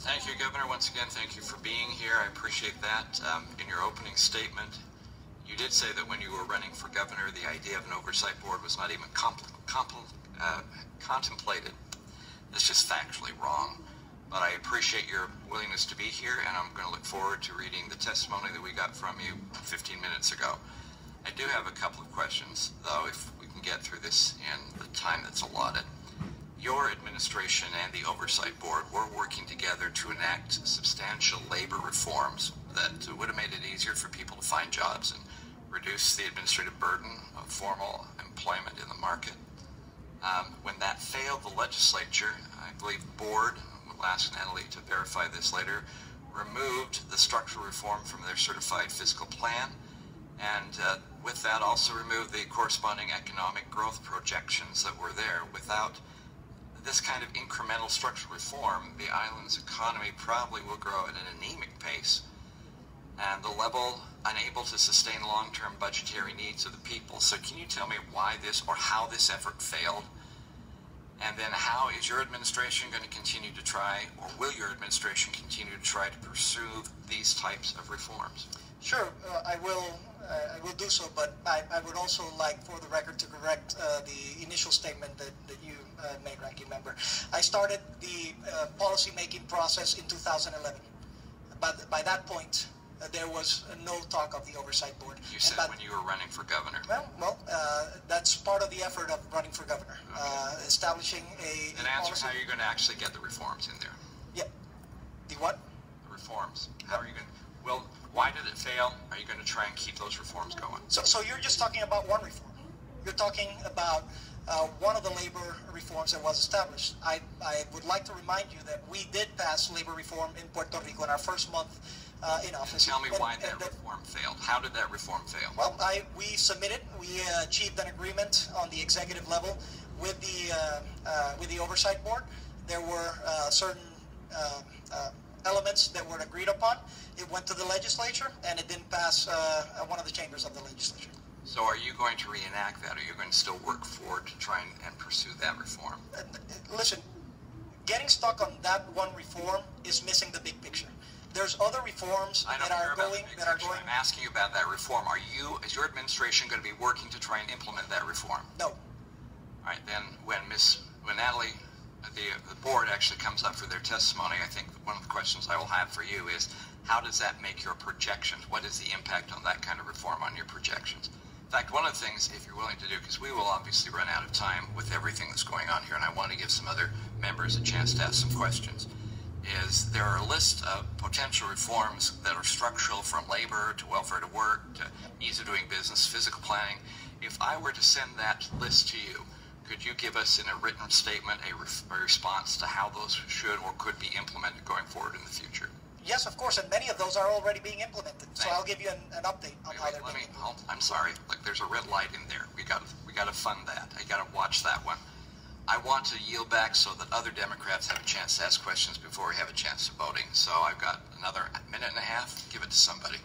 Thank you, Governor. Once again, thank you for being here. I appreciate that. In your opening statement, you did say that when you were running for governor, the idea of an oversight board was not even contemplated. That's just factually wrong. But I appreciate your willingness to be here, and I'm going to look forward to reading the testimony that we got from you 15 minutes ago. I do have a couple of questions, though, if we can get through this in the time that's allotted. Your administration and the Oversight Board were working together to enact substantial labor reforms that would have made it easier for people to find jobs and reduce the administrative burden of formal employment in the market. When that failed, the legislature, I believe the board, we'll ask Natalie to verify this later, removed the structural reform from their certified fiscal plan, and with that also removed the corresponding economic growth projections that were there. Without this kind of incremental structural reform, the island's economy probably will grow at an anemic pace, and the level unable to sustain long-term budgetary needs of the people. So can you tell me why this, or how this effort failed? And then how is your administration going to continue to try, or will your administration continue to try to pursue these types of reforms? Sure, I will do so, but I would also like, for the record, to correct the initial statement that you made, Ranking Member. I started the policy-making process in 2011. But by that point, there was no talk of the Oversight Board. You said when you were running for governor. Well, that's part of the effort of running for governor, establishing a Then answer how you're going to actually get the reforms in there. Yeah. The what? The reforms. How are you going to... Well, why did it fail? Are you going to try and keep those reforms going? So you're just talking about one reform. You're talking about one of the labor reforms that was established. I would like to remind you that we did pass labor reform in Puerto Rico in our first month in office. Tell me why that reform failed. How did that reform fail? Well, we achieved an agreement on the executive level with the Oversight Board. There were certain elements that were agreed upon. It went to the legislature, and it didn't pass one of the chambers of the legislature. So are you going to reenact that? Are you going to still work forward to try and pursue that reform? Listen, getting stuck on that one reform is missing the big picture. There's other reforms that are going. I'm asking you about that reform. Is your administration going to be working to try and implement that reform? No. All right, then when Natalie, the board actually comes up for their testimony, I think one of the questions I will have for you is, how does that make your projections? What is the impact on that kind of reform on your projections? In fact, one of the things, if you're willing to do, because we will obviously run out of time with everything that's going on here, and I want to give some other members a chance to ask some questions, is there are a list of potential reforms that are structural, from labor to welfare to work to ease of doing business, physical planning. If I were to send that list to you, could you give us in a written statement a response to how those should or could be implemented going forward in the future? Yes, of course, and many of those are already being implemented. So I'll give you an update on how they're being implemented. I'm sorry. Look, there's a red light in there. We got to fund that. I got to watch that one. I want to yield back so that other Democrats have a chance to ask questions before we have a chance of voting. So I've got another minute and a half. Give it to somebody.